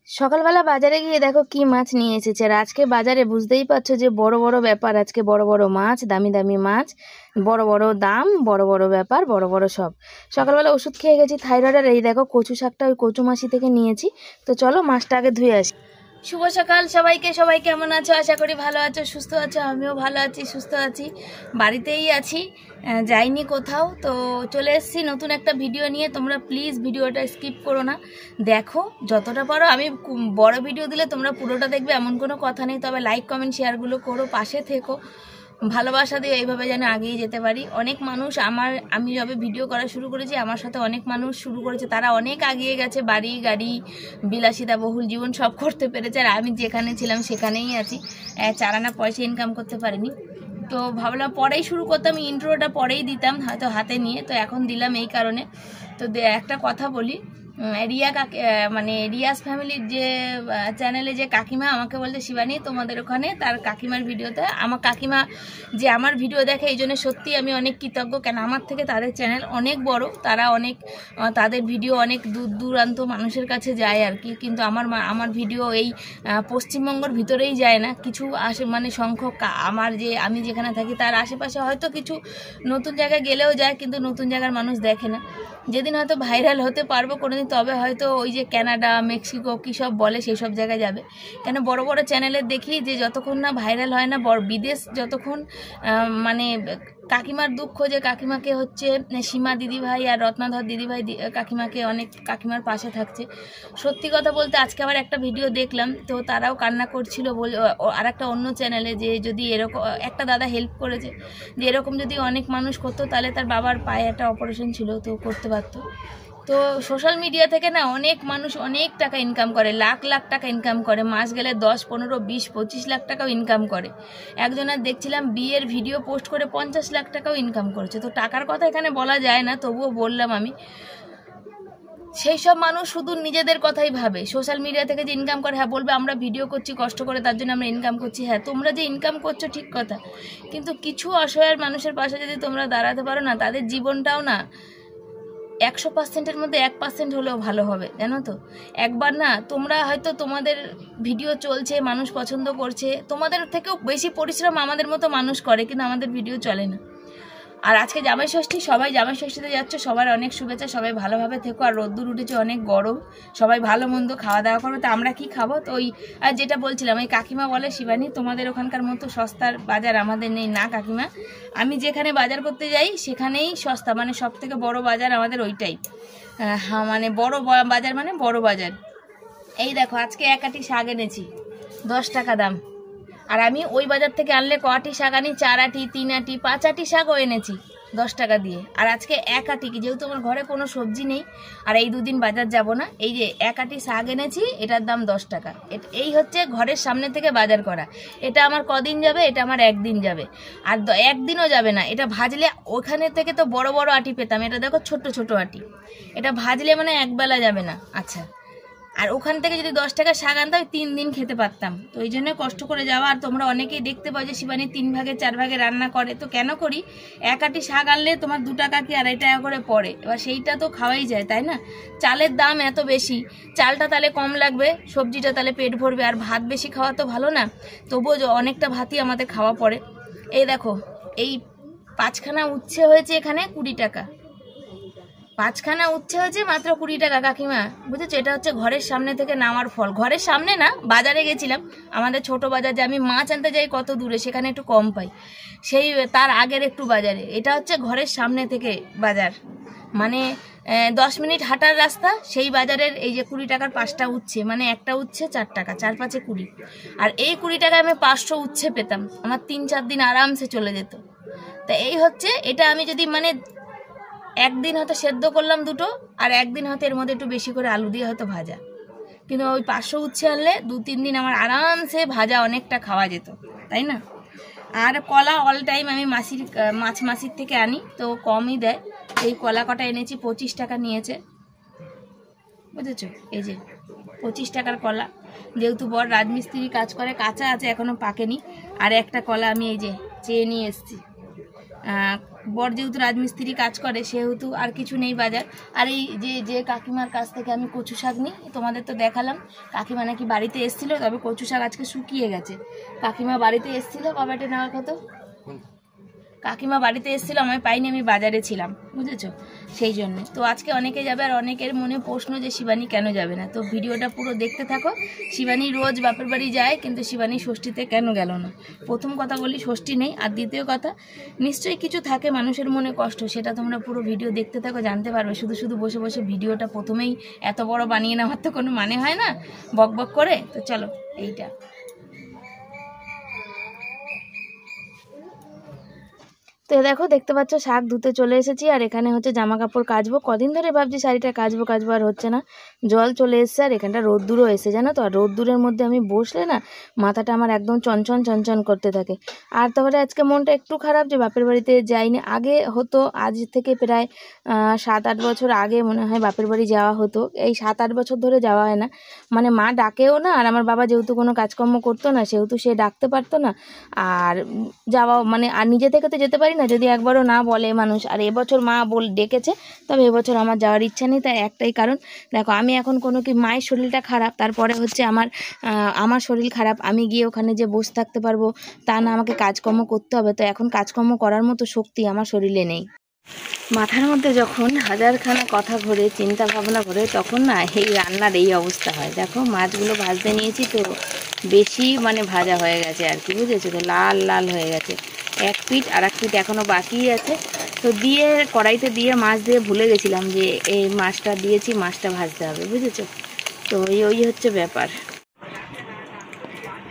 সকালবেলা বাজারে গিয়ে দেখো কি মাছ নিয়ে এসেছে। আর আজকে বাজারে বুঝতেই পারছো যে বড় বড় ব্যাপার, আজকে বড় বড় মাছ, দামি দামি মাছ, বড় বড় দাম, বড় বড় ব্যাপার, বড় বড় সব। সকালবেলা ওষুধ খেয়ে গেছি থাইরয়েডের। এই দেখো কচু শাকটা ওই কচু মাসি থেকে নিয়েছি। তো চলো মাছটা আগে ধুয়ে আসি। শুভ সকাল সবাইকে। সবাই কেমন আছো? আশা করি ভালো আছো, সুস্থ আছো। আমিও ভালো আছি, সুস্থ আছি, বাড়িতেই আছি, যাইনি কোথাও। তো চলে এসেছি নতুন একটা ভিডিও নিয়ে। তোমরা প্লিজ ভিডিওটা স্কিপ করো না, দেখো যতটা পারো। আমি বড় ভিডিও দিলে তোমরা পুরোটা দেখবে এমন কোনো কথা নেই, তবে লাইক কমেন্ট শেয়ারগুলো করো, পাশে থেকো, ভালোবাসা দিয়ে এইভাবে যেন আগিয়ে যেতে পারি। অনেক মানুষ আমি যবে ভিডিও করা শুরু করেছি আমার সাথে অনেক মানুষ শুরু করেছে, তারা অনেক আগিয়ে গেছে, বাড়ি গাড়ি বিলাসিতা বহুল জীবন সব করতে পেরেছে। আর আমি যেখানে ছিলাম সেখানেই আছি, চারানা পয়সা ইনকাম করতে পারিনি। তো ভাবলাম পরেই শুরু করতাম, ইন্ট্রোটা পরেই দিতাম হয়তো হাতে নিয়ে, তো এখন দিলাম এই কারণে। তো একটা কথা বলি, মানে রিয়াজ ফ্যামিলির যে চ্যানেলে যে কাকিমা আমাকে বলছে, শিবানী তোমাদের ওখানে তার কাকিমার ভিডিওতে, আমার কাকিমা যে আমার ভিডিও দেখে, এই জন্য সত্যি আমি অনেক কৃতজ্ঞ। কেন আমার থেকে তাদের চ্যানেল অনেক বড়, তারা অনেক, তাদের ভিডিও অনেক দূর দূরান্ত মানুষের কাছে যায় আর কি। কিন্তু আমার ভিডিও এই পশ্চিমবঙ্গের ভিতরেই যায় না, কিছু মানে সংখ্যক আমি যেখানে থাকি তার আশেপাশে হয়তো কিছু নতুন জায়গায় গেলেও যায়, কিন্তু নতুন জায়গার মানুষ দেখে না। যেদিন হয়তো ভাইরাল হতে পারবো কোনোদিন, তবে হয়তো ওই যে কানাডা, মেক্সিকো কী সব বলে সেই সব জায়গায় যাবে। কেন বড় বড় চ্যানেলের দেখি যে যতক্ষণ না ভাইরাল হয় না, বিদেশ যতক্ষণ মানে কাকিমার দুঃখ যে কাকিমাকে হচ্ছে সীমা দিদিভাই আর রত্নাধর দিদিভাই কাকিমাকে অনেক কাকিমার পাশে থাকছে। সত্যি কথা বলতে আজকে আবার একটা ভিডিও দেখলাম, তো তারাও কান্না করছিল আর একটা অন্য চ্যানেলে, যে যদি এরকম একটা দাদা হেল্প করেছে, যে এরকম যদি অনেক মানুষ করতো তাহলে তার বাবার পায়ে একটা অপারেশন ছিল, তো করতে পারতো। তো সোশ্যাল মিডিয়া থেকে না অনেক মানুষ অনেক টাকা ইনকাম করে, লাখ লাখ টাকা ইনকাম করে, মাস গেলে 10, 15, 20, 25 লাখ টাকাও ইনকাম করে। একজনের দেখছিলাম বিয়ের ভিডিও পোস্ট করে 50 লাখ টাকাও ইনকাম করেছে। তো টাকার কথা এখানে বলা যায় না, তবুও বললাম আমি। সেই সব মানুষ শুধু নিজেদের কথাই ভাবে। সোশ্যাল মিডিয়া থেকে যে ইনকাম করে, হ্যাঁ বলবে আমরা ভিডিও করছি কষ্ট করে, তার জন্য আমরা ইনকাম করছি। হ্যাঁ তোমরা যে ইনকাম করছো ঠিক কথা, কিন্তু কিছু অসহায় মানুষের পাশে যদি তোমরা দাঁড়াতে পারো না, তাদের জীবনটাও না 100%-এর মধ্যে 1% হলেও ভালো হবে, জানো তো। একবার না তোমরা হয়তো তোমাদের ভিডিও চলছে, মানুষ পছন্দ করছে, তোমাদের থেকেও বেশি পরিশ্রম আমাদের মতো মানুষ করে, কিন্তু আমাদের ভিডিও চলে না। আর আজকে জামাই ষষ্ঠী, সবাই জামাই ষষ্ঠীতে যাচ্ছে, সবার অনেক শুভেচ্ছা, সবাই ভালোভাবে থেকো। আর রোদ্দুর উঠেছে, অনেক গরম, সবাই ভালো মন্দ খাওয়া দাওয়া করো। তো আমরা কি খাবো? তো ওই আর যেটা বলছিলাম, ওই কাকিমা বলে, শিবানী তোমাদের ওখানকার মতো সস্তার বাজার আমাদের নেই। না কাকিমা, আমি যেখানে বাজার করতে যাই সেখানেই সস্তা, মানে সব থেকে বড় বাজার আমাদের ওইটাই। হ্যাঁ মানে বড় বাজার মানে বড় বাজার। এই দেখো আজকে 1 আঁটি শাক এনেছি, 10 টাকা দাম। আর আমি ওই বাজার থেকে আনলে কটি শাক আনি, 4 আঁটি, 3 আঁটি, 5 আঁটি শাকও এনেছি 10 টাকা দিয়ে। আর আজকে 1 আঁটি, যেহেতু আমার ঘরে কোনো সবজি নেই আর এই 2 দিন বাজার যাব না, এই যে 1 আঁটি শাক এনেছি, এটার দাম 10 টাকা। এই হচ্ছে ঘরের সামনে থেকে বাজার করা। এটা আমার কদিন যাবে? এটা আমার 1 দিন যাবে। আর 1 দিনও যাবে না, এটা ভাজলে ওখানে থেকে তো বড় বড় আঁটি পেতাম, এটা দেখো ছোট ছোট আঁটি, এটা ভাজলে মানে একবেলা যাবে না। আচ্ছা, আর ওখান থেকে যদি 10 টাকা শাক আনতাম 3 দিন খেতে পারতাম। তো এই জন্য কষ্ট করে যাওয়া। আর তোমরা অনেকেই দেখতে পাও যে শিবানী 3 ভাগে 4 ভাগে রান্না করে, তো কেন করি? 1 আঁটি শাক আনলে তোমার 2 টাকা কি 2.5 টাকা করে পড়ে, এবার সেইটা তো খাওয়াই যায়, তাই না? চালের দাম এত বেশি, চালটা তাহলে কম লাগবে, সবজিটা তাহলে পেট ভরবে, আর ভাত বেশি খাওয়া তো ভালো না, তবুও অনেকটা ভাতই আমাদের খাওয়া পড়ে। এই দেখো এই 5খানা উচ্ছে হয়েছে এখানে 20 টাকা, 5খানা উচ্ছে হয়েছে মাত্র 20 টাকা কাকিমা, বুঝেছো? এটা হচ্ছে ঘরের সামনে থেকে নামার ফল। ঘরের সামনে না, বাজারে গেছিলাম, আমাদের ছোট বাজার, যে আমি মাছ আনতে যাই কত দূরে, সেখানে একটু কম পাই, সেই তার আগের একটু বাজারে। এটা হচ্ছে ঘরের সামনে থেকে বাজার, মানে 10 মিনিট হাঁটার রাস্তা, সেই বাজারের এই যে 20 টাকার 5টা উচ্ছে, মানে একটা উচ্ছে 4 টাকা, 4 5 20। আর এই 20 টাকায় আমি 500 উচ্ছে পেতাম, আমার 3-4 দিন আরামসে চলে যেত। তা এই হচ্ছে, এটা আমি যদি মানে একদিন হয়তো সেদ্ধ করলাম দুটো, আর একদিন হয়তো এর মধ্যে একটু বেশি করে আলু দিয়ে হয়তো ভাজা, কিন্তু ওই 500 উচ্ছে আনলে 2-3 দিন আমার আরামসে ভাজা অনেকটা খাওয়া যেত, তাই না? আর কলা অল টাইম আমি মাসির থেকে আনি, তো কমই দেয়। এই কলা কটা এনেছি, 25 টাকা নিয়েছে, বুঝেছো? এই যে 25 টাকার কলা, যেহেতু বড় রাজমিস্ত্রি কাজ করে, কাঁচা আছে এখনো পাকেনি। আর একটা কলা আমি এই যে চেয়ে নিয়ে এসছি, বর যেহেতু রাজমিস্ত্রি কাজ করে সেহেতু আর কিছু নেই বাজার। আর এই যে কাকিমার কাছ থেকে আমি কচু শাক নিই, তোমাদের তো দেখালাম কাকিমা নাকি বাড়িতে এসেছিলো, তবে কচু শাক আজকে শুকিয়ে গেছে। কাকিমা বাড়িতে এসেছিলো, বাবাটা নেওয়ার কথা, কাকিমা বাড়িতে এসেছিলো, আমি পাইনি, আমি বাজারে ছিলাম, বুঝেছো, সেই জন্য। তো আজকে অনেকে যাবে, আর অনেকের মনে প্রশ্ন যে শিবানী কেন যাবে না। তো ভিডিওটা পুরো দেখতে থাকো। শিবানী রোজ বাপের বাড়ি যায়, কিন্তু শিবানী ষষ্ঠীতে কেন গেল না? প্রথম কথা বলি, ষষ্ঠী নেই। আর দ্বিতীয় কথা, নিশ্চয়ই কিছু থাকে মানুষের মনে কষ্ট, সেটা তোমরা পুরো ভিডিও দেখতে থাকো, জানতে পারবে। শুধু শুধু বসে বসে ভিডিওটা প্রথমেই এত বড় বানিয়ে নেওয়ার তো কোনো মানে হয় না, বক বক করে। তো চলো, এইটা তো দেখো, দেখতে পাচ্ছ শাক ধুতে চলে এসেছি। আর এখানে হচ্ছে জামা কাপড় কাচবো, কদিন ধরে ভাবছি শাড়িটা কাচবো আর হচ্ছে না। জল চলে এসছে, আর এখানটা রোদ্দুরও এসে, জানো তো। আর রোদ্দুরের মধ্যে আমি বসলে না মাথাটা আমার একদম চঞ্চন করতে থাকে। আর তারপরে আজকে মনটা একটু খারাপ যে বাপের বাড়িতে যাইনি। আগে হতো, আজ থেকে প্রায় 7-8 বছর আগে মনে হয় বাপের বাড়ি যাওয়া হতো। এই 7-8 বছর ধরে যাওয়া হয় না, মানে মা ডাকেও না। আর আমার বাবা যেহেতু কোনো কাজকর্ম করতো না, সেহেতু সে ডাকতে পারতো না। আর যাওয়া মানে, আর নিজে থেকে তো যেতে পারি না যদি একবারও না বলে মানুষ। আর এবছর মা ডেকেছে, তবে এবছর আমার যাওয়ার ইচ্ছা নেই। তাই একটাই কারণ, দেখো আমি এখন কোনো কি, মায়ের শরীরটা খারাপ, তারপরে হচ্ছে আমার শরীর খারাপ, আমি গিয়ে ওখানে যে বসে থাকতে পারবো তা না, আমাকে কাজকর্ম করতে হবে। তো এখন কাজকর্ম করার মতো শক্তি আমার শরীরে নেই। মাথার মধ্যে যখন হাজারখানা কথা ঘোরে, চিন্তা ভাবনা ঘোরে, তখন না এই রান্নার এই অবস্থা হয়। দেখো মাছগুলো ভাজতে নিয়েছি, তো বেশি মানে ভাজা হয়ে গেছে আর কি, বুঝেছো তো, লাল লাল হয়ে গেছে। এক পিঠ আর এক পিঠ এখনও বাকিই আছে। তো দিয়ে কড়াইতে দিয়ে মাছ দিয়ে ভুলে গেছিলাম যে এই মাছটা দিয়েছি, মাছটা ভাজতে হবে, বুঝেছো তো। ওই হচ্ছে ব্যাপার।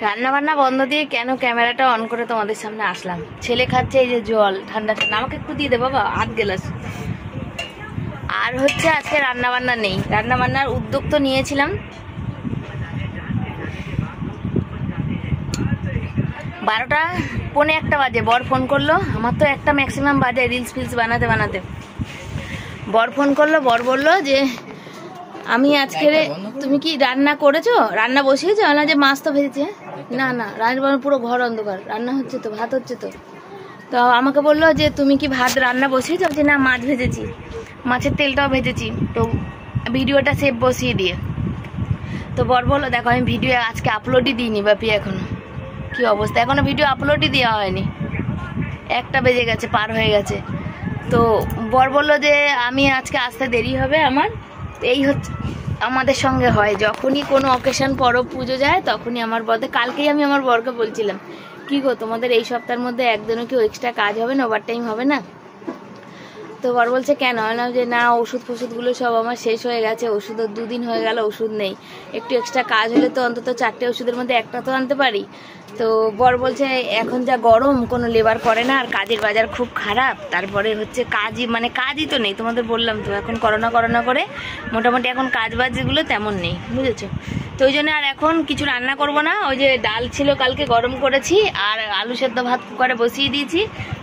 রান্নাবান্না বন্ধ দিয়ে কেন ক্যামেরাটা অন করে তোমাদের সামনে আসলাম। ছেলে খাচ্ছে এই যে জল, ঠান্ডা ঠান্ডা, আমাকে একটু দিয়ে দে বাবা, 8 গ্লাস। আর হচ্ছে আজকে রান্নাবান্না নেই, রান্নাবান্নার উদ্যোগ তো নিয়েছিলাম। 12টা পৌনে 1টা বাজে, বর ফোন করলো। আমার তো একটা ম্যাক্সিমাম বাজে রিলস ফিলস বানাতে। বর ফোন করলো, বর বললো যে আমি আজকে, তুমি কি রান্না করেছো, রান্না বসিয়েছো? না, যে মাছ তো ভেজেছে। না রান্না, পুরো ঘর অন্ধকার, রান্না হচ্ছে তো, ভাত হচ্ছে তো। তো আমাকে বললো যে তুমি কি ভাত রান্না বসিয়েছো? যে না, মাছ ভেজেছি, মাছের তেলটাও ভেজেছি। তো ভিডিওটা সেভ বসিয়ে দিয়ে, তো বর বললো দেখো আমি ভিডিও আজকে আপলোডই দিইনি বাপি, এখনো কি অবস্থা, এখনো ভিডিও আপলোডই দেওয়া হয়নি। 1টা বেজে গেছে, পার হয়ে গেছে। তো বর বললো যে আমি আজকে আসতে দেরি হবে আমার। এই হচ্ছে আমাদের সঙ্গে হয়, যখনই কোনো অকেশন পরব পুজো যায় তখনই আমার বরকে, কালকেই আমি আমার বরকে বলছিলাম কি গো তোমাদের এই সপ্তাহের মধ্যে একদিনও কি এক্সট্রা কাজ হবে না, ওভার টাইম হবে না? তো বর বলছে কেন? না যে না, ওষুধ ফষুধগুলো সব আমার শেষ হয়ে গেছে, ওষুধও 2 দিন হয়ে গেল, ওষুধ নেই। একটু এক্সট্রা কাজ হলে তো অন্তত 4টে ওষুধের মধ্যে একটা তো আনতে পারি। তো বর বলছে এখন যা গরম, কোনো লেবার করে না, আর কাজের বাজার খুব খারাপ। তারপরে হচ্ছে কাজই তো নেই, তোমাদের বললাম তো, এখন করোনা করে মোটামুটি এখন কাজ বাজগুলো তেমন নেই, বুঝেছো তো। ওই জন্য আর এখন কিছু রান্না করব না। ওই যে ডাল ছিল কালকে, গরম করেছি, আর আলু সেদ্ধ ভাত কুকারে বসিয়ে দিয়েছি,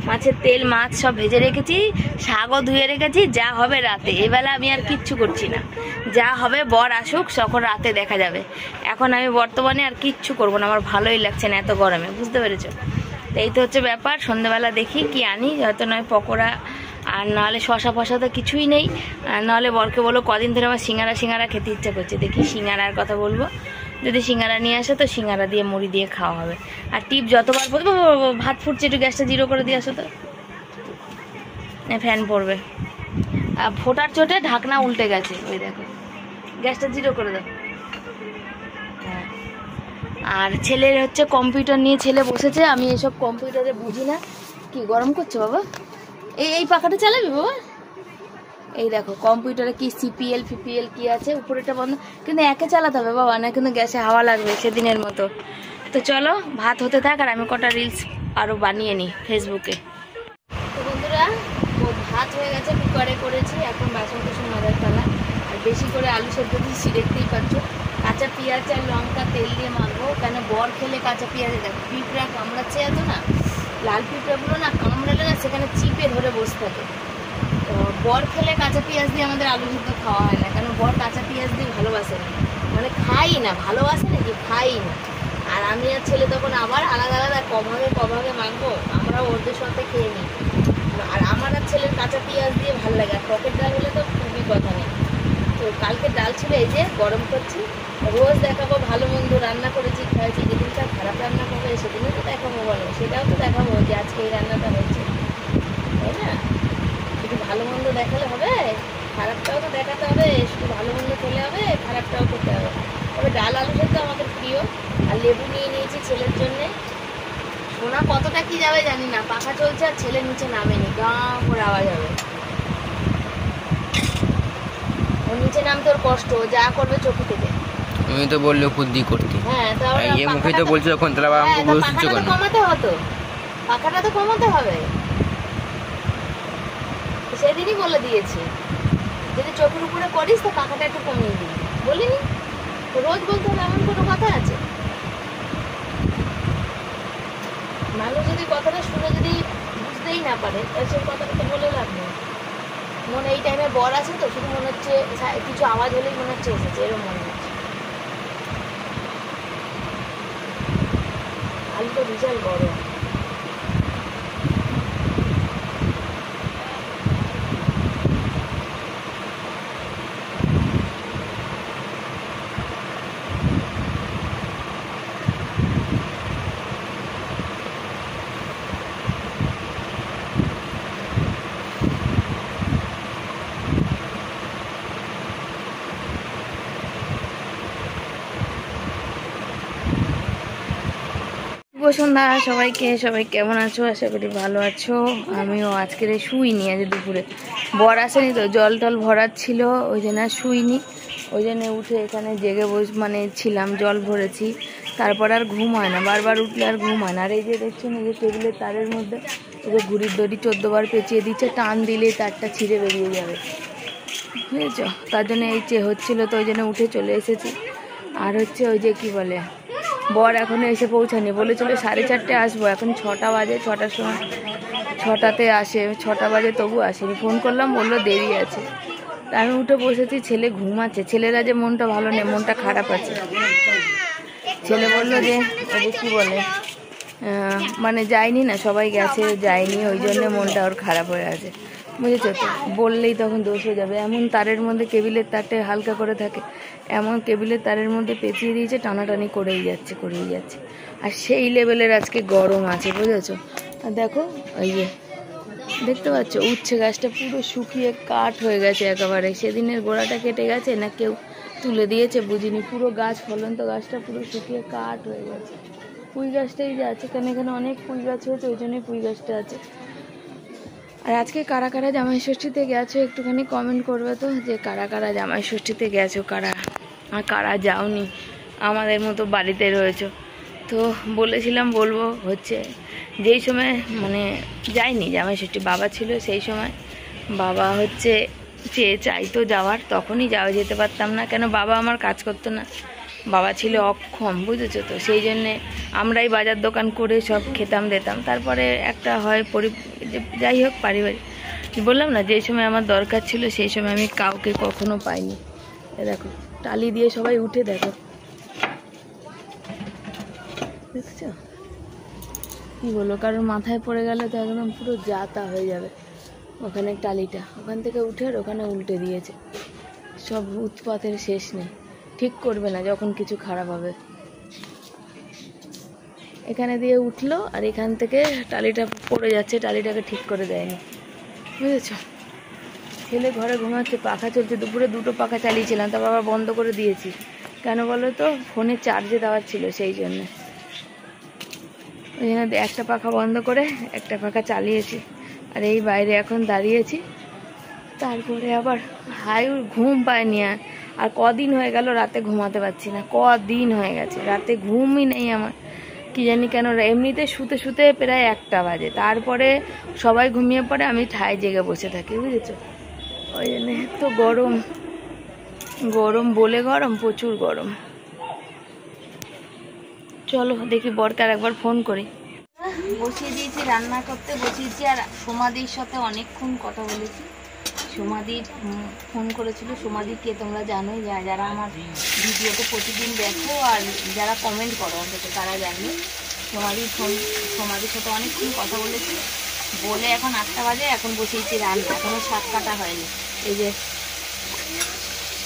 মাছের তেল মাছ সব ভেজে রেখেছি, শাকও ধুয়ে রেখেছি। যা হবে রাতে, এবেলা আমি আর কিচ্ছু করছি না, যা হবে বর আসুক তখন রাতে দেখা যাবে। এখন আমি বর্তমানে আর কিচ্ছু করবো না, আমার ভালোই লাগছে না এত গরমে, বুঝতে পেরেছো। এই তো হচ্ছে ব্যাপার। সন্ধ্যেবেলা দেখি কি আনি, হয়তো নয় পকোড়া, আর নাহলে শশা ফশা তো কিছুই নেই। আর নাহলে বরকে বলো, কদিন ধরে আমার সিঙ্গারা খেতে ইচ্ছা করছে, দেখি সিঙ্গারার কথা বলবো। যদি সিঙ্গারা নিয়ে আসে তো সিঙ্গারা দিয়ে মুড়ি দিয়ে খাওয়া হবে। আর টিপ যতবার বলবো, ভাত ফুটছে, একটু গ্যাসটা 0 করে দিয়ে আসো তো, ফ্যান পড়বে। আর ফোটার চোটে ঢাকনা উল্টে গেছে, ওই দেখো, গ্যাসটা 0 করে দাও। হ্যাঁ, আর ছেলের হচ্ছে কম্পিউটার নিয়ে ছেলে বসেছে, আমি এসব কম্পিউটারে বুঝি না। কি গরম করছে বাবা, এই পাখাটা চালাবি বাবা? এই দেখো কম্পিউটারে কি সিপিএল ফিপিএল কি আছে, উপরেটা বন্ধ, কিন্তু একে চালাতে হবে বাবা, না কিন্তু গ্যাসে হাওয়া লাগবে সেদিনের মতো। তো চলো ভাত হতে থাক, আর আমি কটা রিলস আরও বানিয়ে নিই ফেসবুকে। তো বন্ধুরা, ভাত হয়ে গেছে, কুকারে করেছি, এখন বাসন কুসন মাজার পালা। আর বেশি করে আলু সেদ্ধ দিচ্ছি, দেখতেই পাচ্ছ। কাঁচা পেঁয়াজ আর লঙ্কা তেল দিয়ে মাখবো, কেন বর খেলে কাঁচা পেঁয়াজে দেখো পিঁপড়া কামড়াচ্ছে এত না, লাল পিঁপড়াগুলো না কামড়ালে না সেখানে চিপে ধরে বসে থাকে। তো বর খেলে কাঁচা পেঁয়াজ দিয়ে আমাদের আলু সেদ্ধ খাওয়া হয় না, কারণ বর কাঁচা পেঁয়াজ দিয়ে ভালোবাসে না, মানে খাই না, ভালোবাসে নাকি খাই না। আর আমি আর ছেলে তখন আবার আলাদা কভাগে মাখবো, আমরাও ওদের সাথে খেয়ে নিই। আর আমার আর ছেলের কাঁচা পেঁয়াজ দিয়ে ভালো লাগে, আর টকের ডাল হলে তো খুবই কথা নেই। তো কালকে ডাল ছিল, এই যে গরম করছি। রোজ দেখাবো ভালো মন্দ রান্না করেছি খাইছি, যেদিনটা খারাপ রান্না করবে সেদিনও তো দেখাবো, বলো সেটাও তো দেখাবো যে আজকে এই রান্নাটা হয়েছে, তাই না? শুধু ভালো মন্দ দেখালে হবে, খারাপটাও তো দেখাতে হবে। শুধু ভালো মন্দ খেলে হবে, খারাপটাও করতে হবে। তবে ডাল আলু সেদ্ধ আমাদের প্রিয়। আর লেবু নিয়ে নিয়েছি ছেলের জন্যে। সোনা কতটা কি যাবে জানি না, পাখা চলছে আর ছেলে নিচে নামেনি, গাঁ করে আওয়াজ হবে। ও নিচে নামতে ওর কষ্ট, যা করবে চোখে থেকে। তুমি তো বললে খুদ্দি করতে। হ্যাঁ, তাহলে এই মুখে তো বলছো যখন, তাহলে আবার আমাকে বুঝছিস কেন? কমাতে হতো, পাখাটা তো কমাতে হবে। সেদিনই বলে দিয়েছি, যদি চোখের উপরে করিস তো পাখাটা একটু কমিয়ে দিবি, বলিনি? রোজ বলতে হবে এমন কোনো কথা আছে? মানুষ যদি কথাটা শুনে যদি বুঝতেই না পারে, তাহলে সেই কথাটা তো বলে লাভ নেই। মনে এই টাইমে বর আছে তো, শুধু মনে হচ্ছে কিছু আওয়াজ হলেই মনে হচ্ছে এসেছে, এরকম মনে হচ্ছে। আলু তো বিশাল বড়। সন্ধ্যা সবাইকে, সবাই কেমন আছো? আশা করি ভালো আছো। আমিও আজকের শুইনি, আজ দুপুরে বর আসেনি তো, জল টল ভরার ছিল, ওই জন্য আর শুইনি। ওই জন্য উঠে এখানে জেগে ছিলাম, জল ভরেছি। তারপর আর ঘুম হয় না, বারবার উঠলে আর ঘুম হয় না। আর এই যে দেখছেন, এই যে টেবিলের তারের মধ্যে এই যে ঘুড়ির দড়ি 14 বার পেঁচিয়ে দিচ্ছে, টান দিলেই তারটা ছিঁড়ে বেরিয়ে যাবে, বুঝেছ? তার জন্য এই হচ্ছিল, তো ওই জন্য উঠে চলে এসেছি। আর হচ্ছে ওই যে কি বলে, বর এখনো এসে পৌঁছানি, বলেছিল 4:30 আসবো, এখন 6টা বাজে। 6টার সময় 6টাতে আসে, 6টা বাজে তবু আসেনি। ফোন করলাম, বললো দেরি আছে। তা আমি উঠে বসেছি, ছেলে ঘুমাচ্ছে। ছেলেরা যে মনটা ভালো নেই, মনটা খারাপ আছে। ছেলে বললো যে ওদের কি বলে, মানে যায়নি না, সবাই গেছে, যায়নি, ওই জন্য মনটা ওর খারাপ হয়ে আছে, বুঝেছো তো? বললেই তখন দোষ হয়ে যাবে। এমন তারের মধ্যে, কেবিলের তারটা হালকা করে থাকে, এমন কেবিলের তারের মধ্যে পেঁচিয়ে দিয়েছে, টানাটানি করেই যাচ্ছে। আর সেই লেভেলের আজকে গরম আছে, বুঝেছো? আর দেখো, ওই যে দেখতে পাচ্ছ, উচ্ছে গাছটা পুরো শুকিয়ে কাঠ হয়ে গেছে একেবারে। সেদিনের গোড়াটা কেটে গেছে না কেউ তুলে দিয়েছে বুঝিনি, পুরো গাছ, ফলন্ত গাছটা পুরো শুকিয়ে কাঠ হয়ে গেছে। পুঁই গাছটাই যে আছে, কারণ এখানে অনেক পুঁই গাছ হয়েছে, ওই জন্যই পুঁই গাছটা আছে। আর আজকে কারা কারা জামাই ষষ্ঠীতে গেছো একটুখানি কমেন্ট করবে তো, যে কারা কারা জামাই ষষ্ঠীতে গেছো, কারা আর কারা যাওনি, আমাদের মতো বাড়িতে রয়েছো। তো বলেছিলাম বলবো, হচ্ছে যেই সময় মানে যাইনি জামাই ষষ্ঠী, বাবা ছিল সেই সময়, বাবা হচ্ছে চাইতো যাওয়ার, তখনই যেতে পারতাম না, কেন বাবা আমার কাজ করতো না, বাবা ছিল অক্ষম, বুঝেছো তো? সেই জন্যে আমরাই বাজার দোকান করে সব খেতাম দিতাম। তারপরে একটা হয় যাই হোক, পারিবারিক, বললাম না, যেই সময় আমার দরকার ছিল সেই সময় আমি কাউকে কখনো পাইনি। দেখো টালি দিয়ে সবাই উঠে, দেখো দেখছো কি বলবো, কারণ মাথায় পড়ে গেলে তো একদম পুরো যাতা হয়ে যাবে। ওখানে টালিটা ওখান থেকে উঠে আর ওখানে উল্টে দিয়েছে, সব উৎপাতের শেষ নেই। ঠিক করবে না যখন কিছু খারাপ হবে। এখানে দিয়ে উঠলো আর এখান থেকে টালিটা পড়ে যাচ্ছে, টালিটাকে ঠিক করে দেয়নি, বুঝেছ? ছেলে ঘরে ঘুমাচ্ছে, পাখা চলছে, দুপুরে 2টো পাখা চালিয়েছিলাম, তারপর আবার বন্ধ করে দিয়েছি। কেন বলো তো? ফোনে চার্জে দেওয়ার ছিল, সেই জন্যে। ওই জন্য একটা পাখা বন্ধ করে একটা পাখা চালিয়েছি। আর এই বাইরে এখন দাঁড়িয়েছি। তারপরে আবার ঘুম পায়নি। আর কদিন হয়ে গেল রাতে ঘুমাতে পারছি না, কদিন হয়ে গেছে রাতে ঘুমই নেই আমার, কি জানি কেন। এমনিতে শুতে শুতে প্রায় 1টা বাজে, তারপরে সবাই ঘুমিয়ে পড়ে, আমি ঠায় জেগে বসে থাকি, বুঝেছো? ওই জন্য তো গরম বলে গরম, প্রচুর গরম। চলো দেখি বরকে আর একবার ফোন করি। বসিয়ে দিয়েছি, রান্না করতে বসিয়েছি। আর সোমাদির সাথে অনেকক্ষণ কথা বলেছি। সোমাদির ফোন করেছিল। সোমাদিকে তোমরা জানোই, যারা আমার ভিডিওতে প্রতিদিন দেখো আর যারা কমেন্ট করো অন্তত তারা জানো। সোমাদির সাথে অনেকক্ষণ কথা বলেছি। বলে এখন 8টা বাজে, এখন বসিয়েছি রান্না, এখনো শাক কাটা হয়নি। এই যে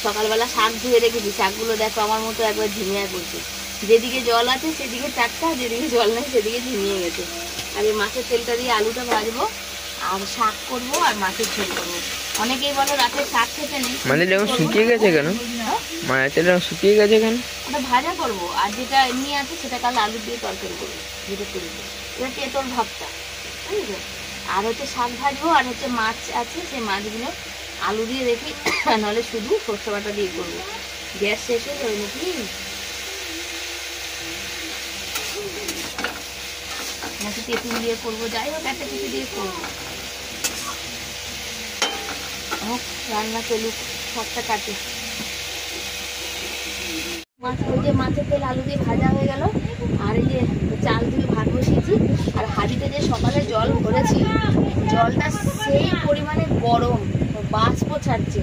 সকালবেলা শাক ধুয়ে রেখেছি, শাকগুলো দেখো আমার মতো একবার ঝিমিয়ে পড়ছে, যেদিকে জল আছে সেদিকে টাটকা, যেদিকে জল নেই সেদিকে ঝিমিয়ে গেছে। আর এই মাছের তেলটা দিয়ে আলুটা ভাজবো আর শাক করবো আর মাছের ঝোল করবো। অনেকেই বলো রাতে শাক খেতে নেই, মানে শুকিয়ে গেছে কেন? মাছের তেলটা শুকিয়ে গেছে কেন? ওটা ভাজা করবো, আর যেটা এমনি আছে সেটা কাল আলু দিয়ে তরকারি করবো, যেটা তুলবো, এটা তেঁতল ভাবটা, ঠিক আছে। আর হচ্ছে শাক ভাজবো, আর হচ্ছে মাছ আছে, সেই মাছগুলো আলু দিয়ে রেখে নাহলে শুধু সর্ষে বাটা দিয়ে করবো। গ্যাস শেষ হয়ে যাবে নাকি, নাকি তেঁতুল দিয়ে করবো, যাই হোক একটা কিছু দিয়ে করবো। হোক, রান্না চলুক, শাকটা কাটে। মাছ, ওই যে মাছের তেল আলু দিয়ে ভাজা হয়ে গেল, আর এই যে চাল ধুয়ে ভাত বসিয়েছি, আর হাঁড়িতে যে সকালে জল ভরেছি, জলটা সেই পরিমাণে গরম, বাষ্প ছাড়ছে।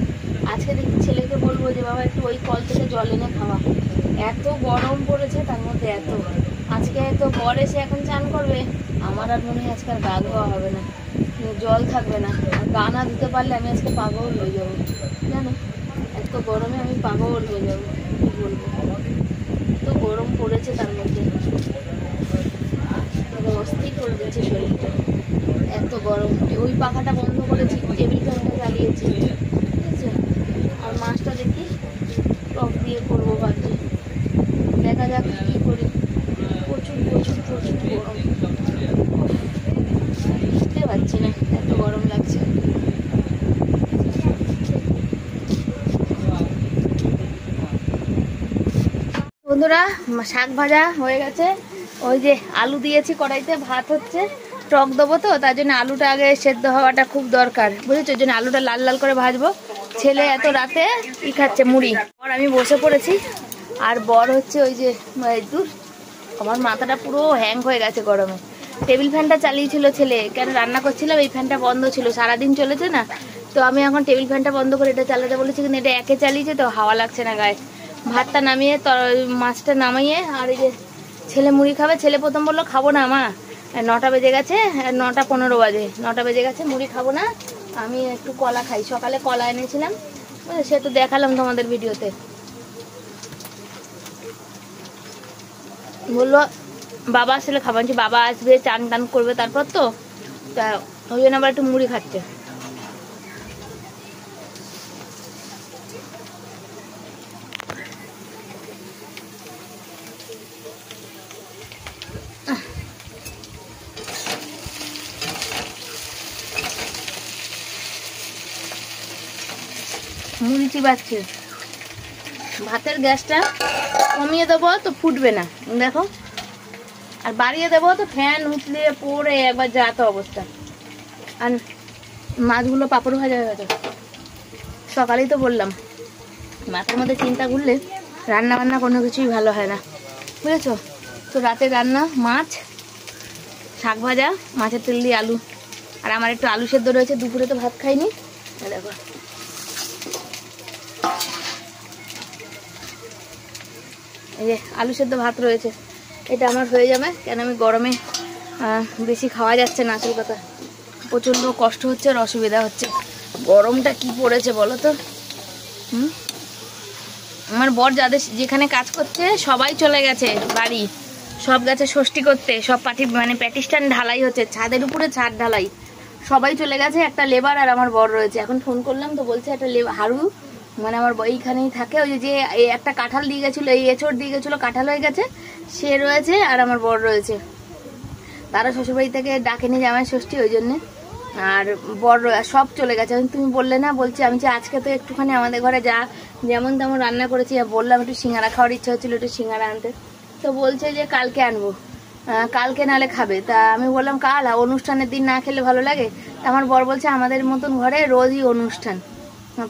আজকে দেখি ছেলেকে বলবো যে বাবা একটু ওই কল থেকে জল এনে খাওয়া, এত গরম পড়েছে, তার মধ্যে এত। আজকে তো বর এসে এখন চান করবে, আমার আর মনে হয় আজকে আর গা ধোয়া হবে না, জল থাকবে না। আর গা না ধুতে পারলে আমি আজকে পাগল হয়ে যাবো, জানো, এত গরমে আমি পাগল হয়ে যাবো, কি বলবো, এত গরম পড়েছে, তার মধ্যে অস্থির করে দিচ্ছে শরীরটা, এত গরম। ওই পাখাটা বন্ধ করেছি, টেবিল ফ্যানটা চালিয়েছি, ঠিক আছে। আর মাছটা দেখি টক দিয়ে করবো ভাবছি, দেখা যাক কি করি। প্রচুর প্রচুর প্রচুর গরম, বুঝতে পারছি না, এত গরম লাগছে। বন্ধুরা, শাক ভাজা হয়ে গেছে, ওই যে আলু দিয়েছি কড়াইতে, ভাত হচ্ছে, টক দেবো তো তার জন্য আলুটা আগে সেদ্ধ হওয়াটা খুব দরকার, বুঝেছো, ওই জন্য আলুটা লাল লাল করে ভাজবো। ছেলে এত রাতে কি খাচ্ছে, মুড়ি, আর আমি বসে পড়েছি। আর বর হচ্ছে ওই যে দূর, আমার মাথাটা পুরো হ্যাং হয়ে গেছে গরমে। টেবিল ফ্যানটা চালিয়েছিল ছেলে, কেন রান্না করছিলাম, এই ফ্যানটা বন্ধ ছিল, সারাদিন চলেছে না, তো আমি এখন টেবিল ফ্যানটা বন্ধ করে এটা চালাতে বলেছি, কিন্তু এটা একে চালিয়েছে তো হাওয়া লাগছে না গায়ে। ভাতটা নামিয়ে মাছটা নামিয়ে, আর এই যে ছেলে মুড়ি খাবে। ছেলে প্রথম বললো খাবো না মা, 9টা বেজে গেছে, 9টা 15 বাজে, 9টা বেজে গেছে, মুড়ি খাবো না, আমি একটু কলা খাই। সকালে কলা এনেছিলাম, সে তো দেখালাম তোমাদের ভিডিওতে। বললো বাবা আসলে খাবার, বাবা আসবে, চান টান করবে তারপর, তো তা ওই জন্য আবার একটু মুড়ি খাচ্ছে। মুড়ি চিবাচ্ছে, ভাতের গ্যাসটা কমিয়ে দেবো তো ফুটবে না দেখো, আর বাড়িয়ে দেবো তো ফ্যান উঠলিয়ে পড়ে একবার যা তো অবস্থা। আর মাছগুলো পাপড় ভাজা হয়ে গেছে, সকালেই তো বললাম, মাথার মধ্যে চিন্তা করলে রান্না বান্না কোনো কিছুই ভালো হয় না, বুঝেছো। তো রাতে রান্না মাছ, শাক ভাজা, মাছের তেল দিয়ে আলু, আর আমার একটু আলু সেদ্ধ রয়েছে, দুপুরে তো ভাত খাইনি, দেখো এই যে আলু সেদ্ধ ভাত রয়েছে, এটা আমার হয়ে যাবে, কেন আমি গরমে বেশি খাওয়া যাচ্ছে না, আসল কথা প্রচণ্ড কষ্ট হচ্ছে আর অসুবিধা হচ্ছে। গরমটা কি পড়েছে বলো তো। আমার বর যাদের যেখানে কাজ করছে সবাই চলে গেছে বাড়ি, সব গেছে ষষ্ঠী করতে, সব প্যাটিস্টান ঢালাই হচ্ছে, ছাদের উপরে ছাদ ঢালাই, সবাই চলে গেছে, একটা লেবার আর আমার বর রয়েছে। এখন ফোন করলাম তো বলছে একটা হারু, আমার এইখানেই থাকে, ওই যে একটা কাঁঠাল দিয়ে গেছিলো, এই এঁচড় দিয়ে গেছিলো, কাঁঠাল হয়ে গেছে, সে রয়েছে আর আমার বর রয়েছে। তারা শ্বশুরবাড়ি থেকে ডাকেনি জামাই ষষ্ঠী, ওই জন্যে, আর বর সব চলে গেছে। তুমি বললে না, বলছি আমি যে আজকে তো একটুখানি আমাদের ঘরে যা যেমন তেমন রান্না করেছি, বললাম একটু সিঙ্গারা খাওয়ার ইচ্ছা হচ্ছিলো, একটু সিঙ্গারা আনতে, তো বলছে যে কালকে আনবো, কালকে নালে খাবে। তা আমি বললাম কাল, অনুষ্ঠানের দিন না খেলে ভালো লাগে। আমার বর বলছে আমাদের মতন ঘরে রোজই অনুষ্ঠান,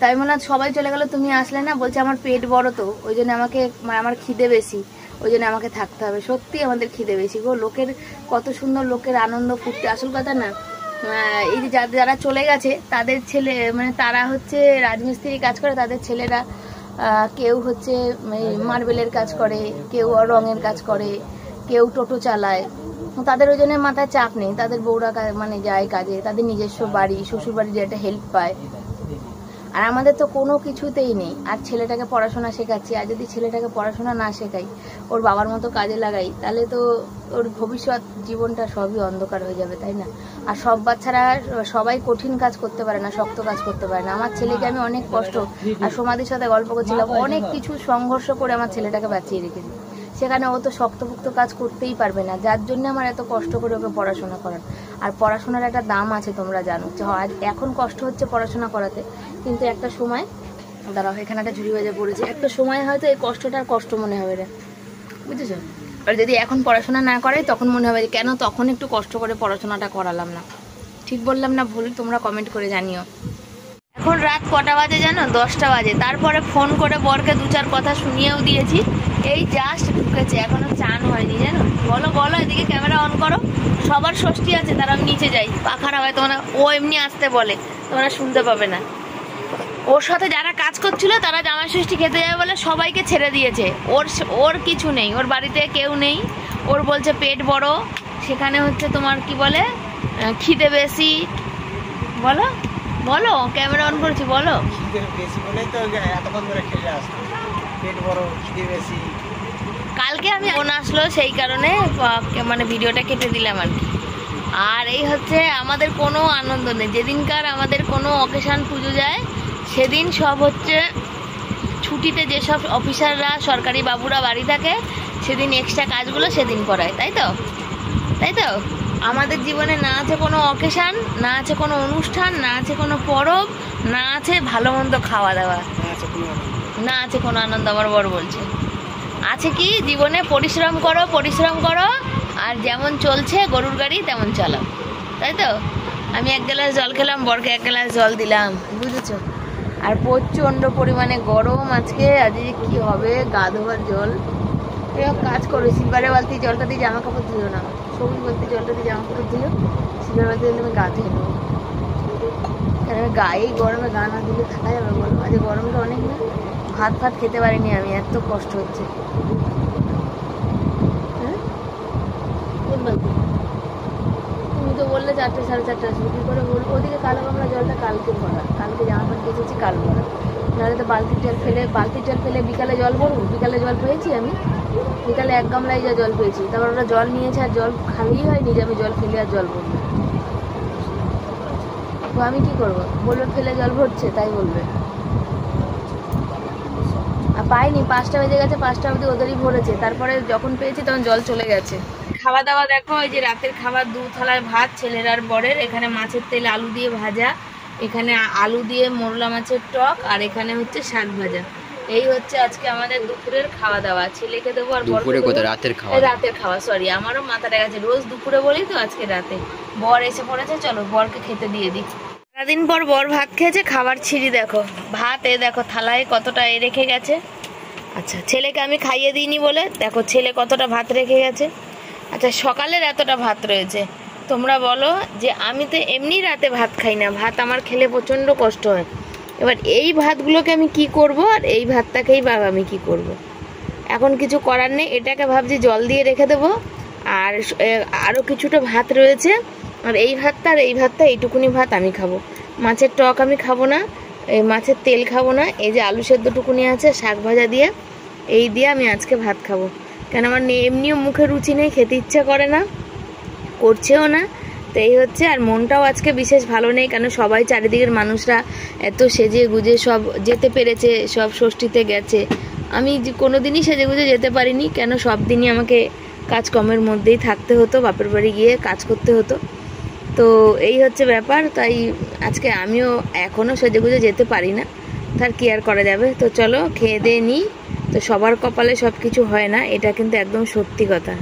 তাই বললাম সবাই চলে গেল তুমি আসলে না, বলছে আমার পেট বড় তো ওই জন্য আমাকে, আমার খিদে বেশি, ওই জন্য আমাকে থাকতে হবে। সত্যি আমাদের খিদে বেশি গো, লোকের কত সুন্দর, লোকের আনন্দ ফুর্তি, আসল কথা না এই যে যারা চলে গেছে তাদের ছেলে, তারা হচ্ছে রাজমিস্ত্রি কাজ করে, তাদের ছেলেরা কেউ হচ্ছে মার্বেলের কাজ করে, কেউ রঙের কাজ করে, কেউ টোটো চালায়, তাদের ওই জন্য মাথায় চাপ নেই, তাদের বউরা মানে যায় কাজে, তাদের নিজস্ব বাড়ি, শ্বশুর বাড়ি যে একটা হেল্প পায়। আর আমাদের তো কোনো কিছুতেই নেই। আর ছেলেটাকে পড়াশোনা শেখাচ্ছি, আর যদি ছেলেটাকে পড়াশোনা না শেখাই, ওর বাবার মতো কাজে লাগাই, তাহলে তো ওর ভবিষ্যৎ জীবনটা সবই অন্ধকার হয়ে যাবে, তাই না? আর সব বাচ্চারা সবাই কঠিন কাজ করতে পারে না, শক্ত কাজ করতে পারে না। আমার ছেলেকে আমি অনেক কষ্ট, আর সমাধির সাথে গল্প করছিলাম, অনেক কিছু সংঘর্ষ করে আমার ছেলেটাকে বাঁচিয়ে রেখেছি। সেখানে ও তো শক্তপুক্ত কাজ করতেই পারবে না, যার জন্য আমার এত কষ্ট করে ওকে পড়াশোনা করান। আর পড়াশোনার একটা দাম আছে, তোমরা জানো যে আজ এখন কষ্ট হচ্ছে পড়াশোনা করাতে, কিন্তু একটা সময়, দাঁড়াও এখানে একটা ঝুড়ি বাজে পড়েছে, একটা সময় হয়তো এই কষ্টটা আর কষ্ট মনে হবে না, বুঝেছো? আর যদি এখন পড়াশোনা না করে তখন মনে হবে যে কেন তখন একটু কষ্ট করে পড়াশোনাটা করালাম না। ঠিক বললাম না ভুল? তোমরা কমেন্ট করে জানিও। এখন রাত কটা বাজে জানো? 10টা বাজে। তারপরে ফোন করে বরকে 2-4 কথা শুনিয়েও দিয়েছি। এই জাস্ট ঢুকেছে, এখনো চান হয়নি জানো। বলো বলো, এদিকে ক্যামেরা অন করো। সবার ষষ্ঠী আছে, তারা নিচে যাই, পাখার হাওয়ায় তোমরা, ও এমনি আসতে বলে, তোমরা শুনতে পাবে না। ওর সাথে যারা কাজ করছিল তারা জামাই ষষ্ঠী খেতে যাবে বলে সবাইকে ছেড়ে দিয়েছে। ওর কিছু নেই, ওর বাড়িতে কেউ নেই। ওর বলছে পেট বড়, সেখানে হচ্ছে তোমার কি বলে খিদে বেশি। বলো বলো, ক্যামেরা অন করছি, বলো। কালকে আমি ফোন আসলো, সেই কারণে মানে ভিডিওটা কেটে দিলাম আর কি। আর এই হচ্ছে আমাদের কোনো আনন্দ নেই। যেদিনকার আমাদের কোনো অকেশান পুজো যায়, সেদিন সব হচ্ছে ছুটিতে, যেসব অফিসাররা সরকারি বাবুরা বাড়ি থাকে, সেদিন এক্সট্রা কাজগুলো সেদিন করায়, তাই তো? তাই তো? আমাদের জীবনে না আছে কোনো অকেশান, না আছে কোনো অনুষ্ঠান, না আছে কোনো পরব, না আছে ভালো মন্দ খাওয়া দাওয়া, না আছে কোনো আনন্দ। আমার বর বলছে আছে কি জীবনে? পরিশ্রম করো, পরিশ্রম করো, আর যেমন চলছে গরুর গাড়ি তেমন চালাও, তাই তো? আমি 1 গ্লাস জল খেলাম, বরকে 1 গ্লাস জল দিলাম, বুঝেছো? আর প্রচণ্ড পরিমাণে গরম আজকে। আজকে কি হবে, গা ধোয়ার জল, কাজ করো, সিলভারের বালতি জলটা দিয়ে জামা কাপড় ধুলো না, সবুজ বালতি জলটা দিয়ে জামা কাপড় ধুলো, সিলভার বালতি দিলে আমি গা ধুয়ে নেবো। কেন গায়ে গরমে গা না ধুলে থাকা যাবে বলো? আজ গরমটা অনেক না, ভাত ফাত খেতে পারিনি আমি, এত কষ্ট হচ্ছে। তুমি তো বললে 4টে 4:30 আসবে, কী করে বলবো? ওদিকে কালো গামলা জলটা কালকে ভরা, কালকে জামা প্যান্ট কেচেছি, কাল ভরা। নাহলে তো বালতির জল ফেলে বিকালে জল ভরবো। বিকালে জল পেয়েছি আমি, বিকালে 1 গামলায় যা জল পেয়েছি, তারপর ওরা জল নিয়েছে, আর জল খালিই হয়নি যে আমি জল ফেলে আর জল ভরবো। তো আমি কি করবো? বলবে ফেলে জল ভরছে, তাই বলবে। আর পাইনি, 5টা বেজে গেছে, 5টা অবধি ওদেরই ভরেছে, তারপরে যখন পেয়েছি তখন জল চলে গেছে। খাওয়া দাওয়া দেখো, এই যে রাতের খাবার 2 থালায় ভাত ছেলের আর বরের, এখানে মাছের তেল আলু দিয়ে ভাজা, এখানে আলু দিয়ে মোরলা মাছের টক, আর এখানে হচ্ছে শাক ভাজা। এই হচ্ছে আজকে আমাদের দুপুরের খাওয়া দাওয়া। ছেলেকে দেবো আর বরকে দেবো। রাতের খাওয়া, সরি, আমারও মাথাটা গেছে, রোজ দুপুরে বলি তো, আজকে রাতে। বর এসে পড়েছে, চলো বরকে খেতে দিয়ে দিই। সারাদিন পর বর ভাত খেয়েছে, খাবার ছিঁড়ি দেখো, ভাত এ দেখো থালায় কতটা রেখে গেছে। আচ্ছা, ছেলেকে আমি খাইয়ে দিইনি বলে দেখো ছেলে কতটা ভাত রেখে গেছে। আচ্ছা, সকালের এতটা ভাত রয়েছে। তোমরা বলো যে আমি তো এমনি রাতে ভাত খাই না, ভাত আমার খেলে প্রচণ্ড কষ্ট হয়। এবার এই ভাতগুলোকে আমি কি করব, আর এই ভাতটাকেই বা আমি কি করব? এখন কিছু করার নেই, এটাকে ভাবছি জল দিয়ে রেখে দেবো। আর আরও কিছুটা ভাত রয়েছে, আর এই ভাতটা আর এই ভাতটা, এইটুকুনি ভাত আমি খাবো। মাছের টক আমি খাবো না, এই মাছের তেল খাবো না, এই যে আলু সেদ্ধটুকুনি আছে শাক ভাজা দিয়ে, এই দিয়ে আমি আজকে ভাত খাবো। কেন আমার এমনিও মুখে রুচি নেই, খেতে ইচ্ছা করে না, করছেও না। তো এই হচ্ছে। আর মনটাও আজকে বিশেষ ভালো নেই, কেন সবাই চারিদিকের মানুষরা এত সেজে গুজে সব যেতে পেরেছে, সব ষষ্ঠীতে গেছে। আমি কোনো দিনই সেজে গুজে যেতে পারিনি, কেন সব দিনই আমাকে কাজকর্মের মধ্যেই থাকতে হতো, বাপের বাড়ি গিয়ে কাজ করতে হতো। তো এই হচ্ছে ব্যাপার, তাই আজকে আমিও এখনও সেজে গুজে যেতে পারি না, তার কি আর করা যাবে। তো চলো খেয়ে দিয়ে নিই। তো সবার কপালে সব কিছু হয় না, এটা কিন্তু একদম সত্যি কথা।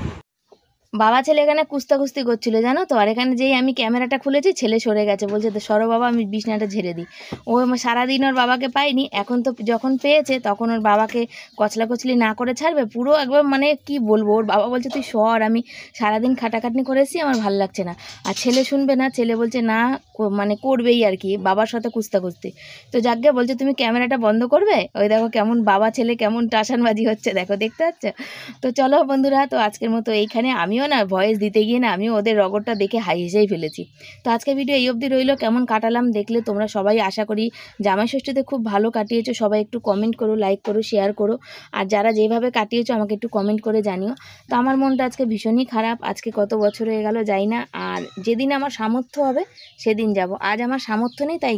বাবা ছেলে এখানে কুস্তাকুস্তি করছিল জানো তো। আর এখানে যেই আমি ক্যামেরাটা খুলেছি, ছেলে সরে গেছে, বলছে তো সরো বাবা, আমি বিছনাটা ঝেড়ে দিই। ও সারাদিন ওর বাবাকে পাইনি, এখন তো যখন পেয়েছে তখন ওর বাবাকে কচলাকচলি না করে ছাড়বে, পুরো একবার মানে কি বলবো, ওর বাবা বলছে তুই সর, আমি সারাদিন খাটাখাটনি করেছি, আমার ভালো লাগছে না। আর ছেলে শুনবে না, ছেলে বলছে না, মানে করবেই আর কি, বাবার সাথে কুস্তাকুস্তি। তো যাকে বলছে তুমি ক্যামেরাটা বন্ধ করবে, ওই দেখো কেমন বাবা ছেলে কেমন টাসানবাজি হচ্ছে, দেখো দেখতে পাচ্ছ। তো চলো বন্ধুরা, তো আজকের মতো এইখানে, আমিও সময় না ভয়েস দিতে গিয়ে না আমি ওদের রগরটা দেখে হাই হেসেই ফেলেছি। তো আজকে ভিডিও এই অবধি রইলো, কেমন কাটালাম দেখলে তোমরা সবাই, আশা করি জামাই ষষ্ঠীতে খুব ভালো কাটিয়েছো। সবাই একটু কমেন্ট করো, লাইক করো, শেয়ার করো, আর যারা যেভাবে কাটিয়েছো আমাকে একটু কমেন্ট করে জানিও। তো আমার মনটা আজকে ভীষণই খারাপ, আজকে কত বছর হয়ে গেল যাই না, আর যেদিন আমার সামর্থ্য হবে সেদিন যাব, আজ আমার সামর্থ্য নেই তাই